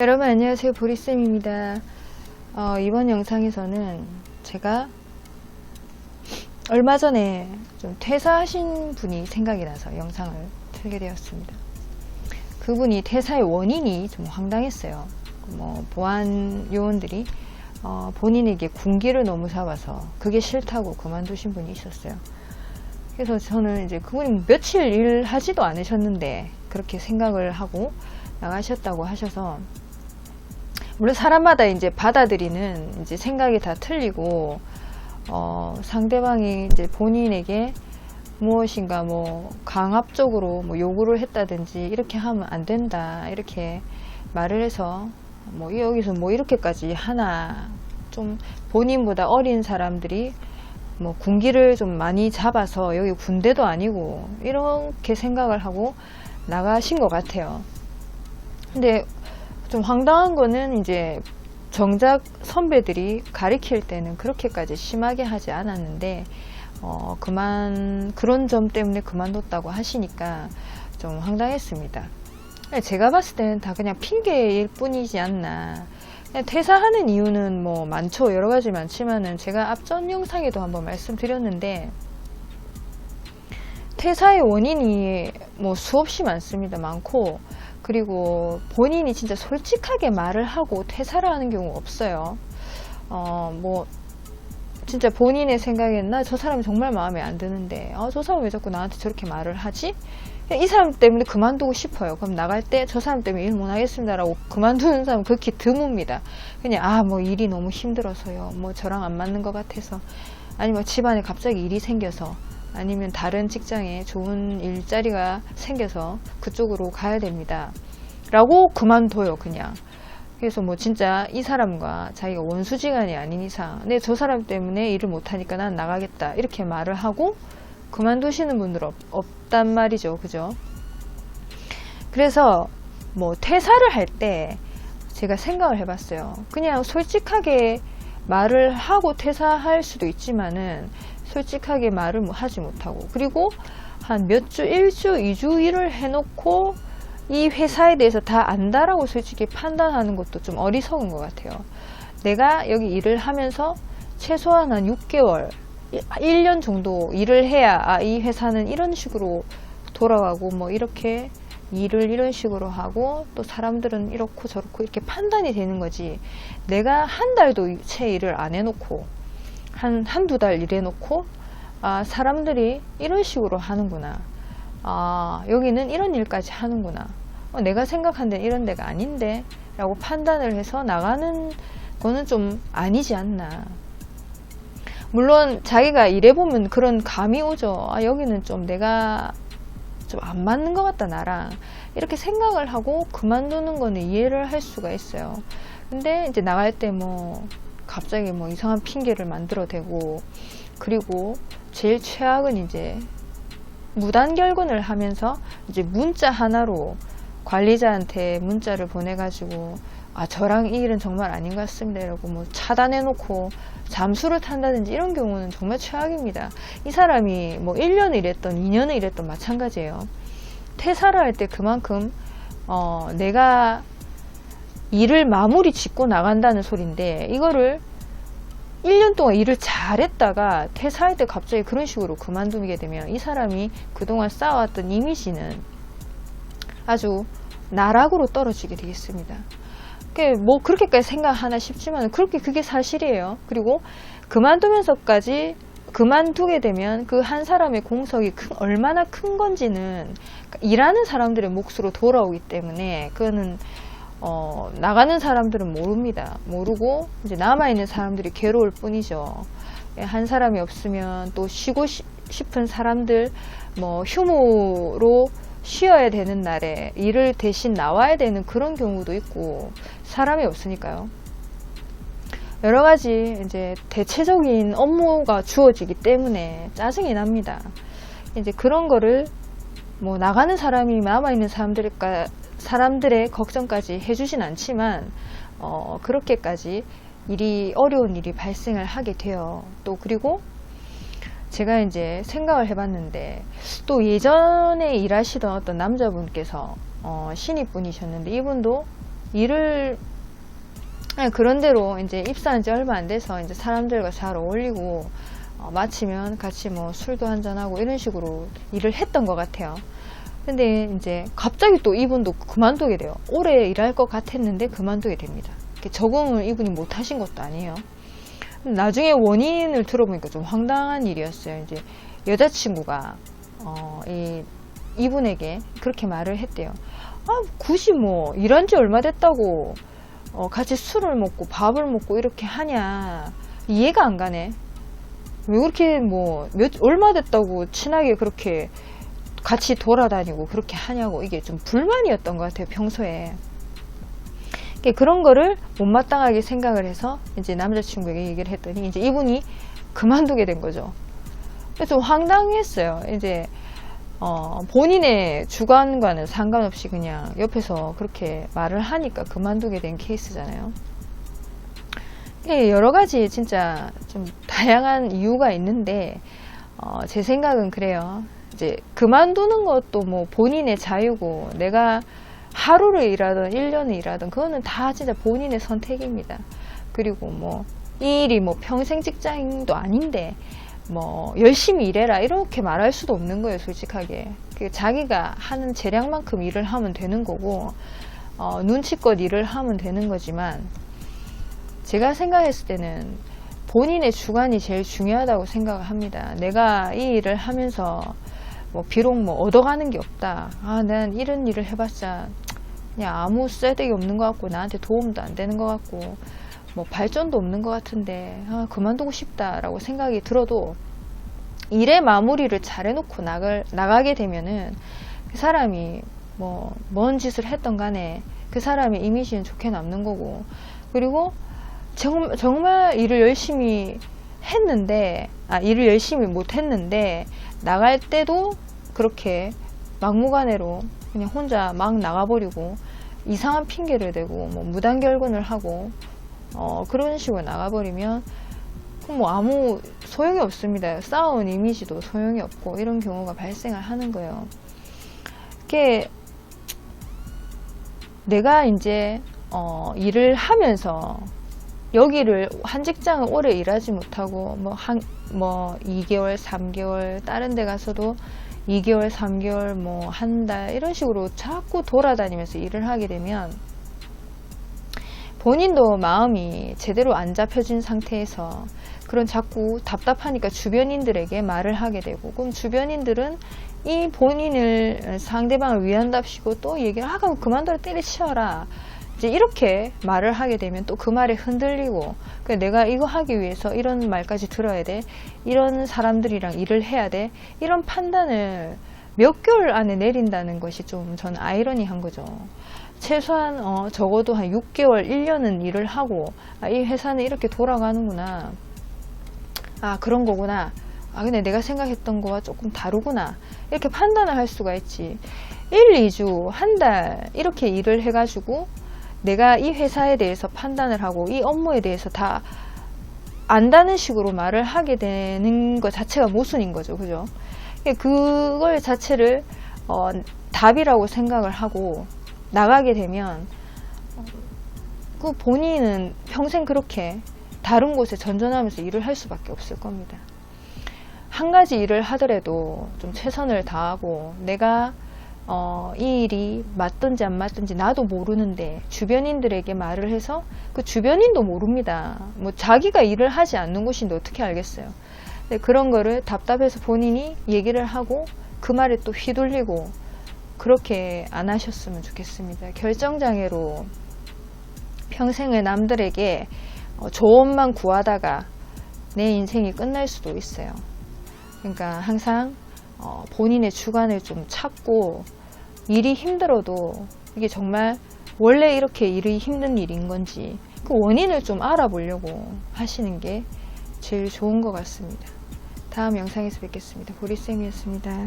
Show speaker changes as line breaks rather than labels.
여러분 안녕하세요, 보리쌤입니다. 이번 영상에서는 제가 얼마 전에 좀 퇴사하신 분이 생각이 나서 영상을 틀게 되었습니다. 그분이 퇴사의 원인이 좀 황당했어요. 보안 요원들이 본인에게 군기를 너무 잡아서 그게 싫다고 그만두신 분이 있었어요. 그래서 저는 이제 그분이 며칠 일하지도 않으셨는데 그렇게 생각을 하고 나가셨다고 하셔서, 물론 사람마다 이제 받아들이는 이제 생각이 다 틀리고, 상대방이 이제 본인에게 무엇인가 강압적으로 요구를 했다든지 이렇게 하면 안 된다 이렇게 말을 해서 여기서 이렇게까지 하나, 좀 본인보다 어린 사람들이 군기를 좀 많이 잡아서 여기 군대도 아니고 이렇게 생각을 하고 나가신 것 같아요. 근데 좀 황당한 거는 이제 정작 선배들이 가르칠 때는 그렇게까지 심하게 하지 않았는데 그런 점 때문에 그만뒀다고 하시니까 좀 황당했습니다. 제가 봤을 때는 다 그냥 핑계일 뿐이지 않나. 그냥 퇴사하는 이유는 많죠. 여러 가지 많지만은 제가 앞전 영상에도 한번 말씀드렸는데, 퇴사의 원인이 수없이 많습니다. 많고, 그리고 본인이 진짜 솔직하게 말을 하고 퇴사를 하는 경우가 없어요. 진짜 본인의 생각에는 나 저 사람이 정말 마음에 안 드는데 저 사람 왜 자꾸 나한테 저렇게 말을 하지? 이 사람 때문에 그만두고 싶어요. 그럼 나갈 때 저 사람 때문에 일 못하겠습니다 라고 그만두는 사람 극히 드뭅니다. 그냥 일이 너무 힘들어서요, 저랑 안 맞는 것 같아서, 아니면 집안에 갑자기 일이 생겨서, 아니면 다른 직장에 좋은 일자리가 생겨서 그쪽으로 가야 됩니다 라고 그만둬요, 그냥. 그래서 진짜 이 사람과 자기가 원수지간이 아닌 이상 저 사람 때문에 일을 못하니까 난 나가겠다 이렇게 말을 하고 그만두시는 분들 없단 말이죠, 그죠? 그래서 퇴사를 할 때 제가 생각을 해봤어요. 그냥 솔직하게 말을 하고 퇴사할 수도 있지만은 솔직하게 말을 하지 못하고, 그리고 한 몇 주, 1주, 2주 일을 해놓고 이 회사에 대해서 다 안다라고 솔직히 판단하는 것도 좀 어리석은 것 같아요. 내가 여기 일을 하면서 최소한 한 6개월, 1년 정도 일을 해야 이 회사는 이런 식으로 돌아가고 이렇게 일을 이런 식으로 하고 또 사람들은 이렇고 저렇고 이렇게 판단이 되는 거지, 내가 한 달도 채 일을 안 해놓고 한두 달 일해놓고 사람들이 이런 식으로 하는구나, 여기는 이런 일까지 하는구나, 내가 생각한 데는 이런 데가 아닌데 라고 판단을 해서 나가는 거는 좀 아니지 않나. 물론 자기가 일해보면 그런 감이 오죠. 여기는 좀 내가 좀 안 맞는 것 같다 나랑, 이렇게 생각을 하고 그만두는 거는 이해를 할 수가 있어요. 근데 이제 나갈 때 갑자기 이상한 핑계를 만들어 대고, 그리고 제일 최악은 이제 무단결근을 하면서 이제 문자 하나로 관리자한테 문자를 보내가지고 저랑 이 일은 정말 아닌 것 같습니다 이러고 차단해놓고 잠수를 탄다든지 이런 경우는 정말 최악입니다. 이 사람이 1년을 일했던 2년을 일했던 마찬가지예요. 퇴사를 할 때 그만큼 내가 일을 마무리 짓고 나간다는 소린데, 이거를 1년 동안 일을 잘했다가 퇴사할 때 갑자기 그런 식으로 그만두게 되면 이 사람이 그동안 쌓아왔던 이미지는 아주 나락으로 떨어지게 되겠습니다. 그렇게까지 생각하나 싶지만 그게 사실이에요. 그리고 그만두게 되면 그 한 사람의 공석이 얼마나 큰 건지는 일하는 사람들의 몫으로 돌아오기 때문에 그거는 나가는 사람들은 모르고 이제 남아있는 사람들이 괴로울 뿐이죠. 한 사람이 없으면 또 쉬고 싶은 사람들, 휴무로 쉬어야 되는 날에 일을 대신 나와야 되는 그런 경우도 있고, 사람이 없으니까요. 여러 가지 이제 대체적인 업무가 주어지기 때문에 짜증이 납니다. 이제 그런 거를 나가는 사람이 남아있는 사람들의 걱정까지 해주진 않지만 그렇게까지 어려운 일이 발생을 하게 돼요. 또 그리고 제가 이제 생각을 해봤는데, 또 예전에 일하시던 어떤 남자분께서 신입분이셨는데, 이분도 일을 그런대로 이제 입사한 지 얼마 안 돼서 이제 사람들과 잘 어울리고 마치면 같이 뭐 술도 한잔하고 이런 식으로 일을 했던 것 같아요. 근데 이제 갑자기 또 이분도 그만두게 돼요. 오래 일할 것 같았는데 그만두게 됩니다. 적응을 이분이 못 하신 것도 아니에요. 나중에 원인을 들어보니까 좀 황당한 일이었어요. 이제 여자친구가 이분에게 그렇게 말을 했대요. 굳이 뭐 일한 지 얼마 됐다고 같이 술을 먹고 밥을 먹고 이렇게 하냐, 이해가 안 가네. 왜 그렇게 뭐 얼마 됐다고 친하게 그렇게 같이 돌아다니고 그렇게 하냐고, 이게 좀 불만이었던 것 같아요, 평소에. 그런 거를 못마땅하게 생각을 해서 이제 남자친구에게 얘기를 했더니 이제 이분이 그만두게 된 거죠. 그래서 좀 황당했어요. 이제 본인의 주관과는 상관없이 그냥 옆에서 그렇게 말을 하니까 그만두게 된 케이스잖아요. 여러 가지 진짜 좀 다양한 이유가 있는데 제 생각은 그래요. 이제 그만두는 것도 뭐 본인의 자유고, 내가 하루를 일하든 1년을 일하든 그거는 다 진짜 본인의 선택입니다. 그리고 뭐 이 일이 뭐 평생 직장도 아닌데 뭐 열심히 일해라 이렇게 말할 수도 없는 거예요, 솔직하게. 자기가 하는 재량만큼 일을 하면 되는 거고, 눈치껏 일을 하면 되는 거지만, 제가 생각했을 때는 본인의 주관이 제일 중요하다고 생각을 합니다. 내가 이 일을 하면서 뭐 비록 뭐 얻어가는 게 없다, 난 이런 일을 해봤자 그냥 아무 쓸데기 없는 것 같고, 나한테 도움도 안 되는 것 같고, 뭐 발전도 없는 것 같은데 그만두고 싶다라고 생각이 들어도 일의 마무리를 잘 해놓고 나가게 되면은 그 사람이 뭐 뭔 짓을 했던 간에 그 사람의 이미지는 좋게 남는 거고, 그리고 정말 일을 열심히 했는데, 일을 열심히 못 했는데 나갈 때도 그렇게 막무가내로 그냥 혼자 막 나가버리고 이상한 핑계를 대고 뭐 무단결근을 하고 그런 식으로 나가버리면 뭐 아무 소용이 없습니다. 쌓아온 이미지도 소용이 없고 이런 경우가 발생을 하는 거예요. 이게 내가 이제 일을 하면서 여기를 한 직장을 오래 일하지 못하고 뭐 2개월, 3개월, 다른 데 가서도 2개월, 3개월, 뭐 한 달 이런 식으로 자꾸 돌아다니면서 일을 하게 되면 본인도 마음이 제대로 안 잡혀진 상태에서 그런 자꾸 답답하니까 주변인들에게 말을 하게 되고, 그럼 주변인들은 이 본인을 상대방을 위한답시고 또 얘기를 그럼 그만둬라, 때려치워라, 이제 이렇게 말을 하게 되면 또 그 말에 흔들리고, 내가 이거 하기 위해서 이런 말까지 들어야 돼, 이런 사람들이랑 일을 해야 돼, 이런 판단을 몇 개월 안에 내린다는 것이 좀 저는 아이러니한 거죠. 최소한 적어도 한 6개월, 1년은 일을 하고, 이 회사는 이렇게 돌아가는구나, 그런 거구나, 근데 내가 생각했던 거와 조금 다르구나, 이렇게 판단을 할 수가 있지. 1, 2주, 한 달 이렇게 일을 해가지고 내가 이 회사에 대해서 판단을 하고 이 업무에 대해서 다 안다는 식으로 말을 하게 되는 것 자체가 모순인 거죠. 그죠? 그걸 자체를 답이라고 생각을 하고 나가게 되면 그 본인은 평생 그렇게 다른 곳에 전전하면서 일을 할 수밖에 없을 겁니다. 한 가지 일을 하더라도 좀 최선을 다하고, 내가 이 일이 맞든지 안 맞든지 나도 모르는데 주변인들에게 말을 해서, 그 주변인도 모릅니다. 뭐 자기가 일을 하지 않는 곳인데 어떻게 알겠어요. 근데 그런 거를 답답해서 본인이 얘기를 하고 그 말에 또 휘둘리고 그렇게 안 하셨으면 좋겠습니다. 결정장애로 평생을 남들에게 조언만 구하다가 내 인생이 끝날 수도 있어요. 그러니까 항상 본인의 주관을 좀 찾고, 일이 힘들어도 이게 정말 원래 이렇게 일이 힘든 일인 건지 그 원인을 좀 알아보려고 하시는 게 제일 좋은 것 같습니다. 다음 영상에서 뵙겠습니다. 보리쌤이었습니다.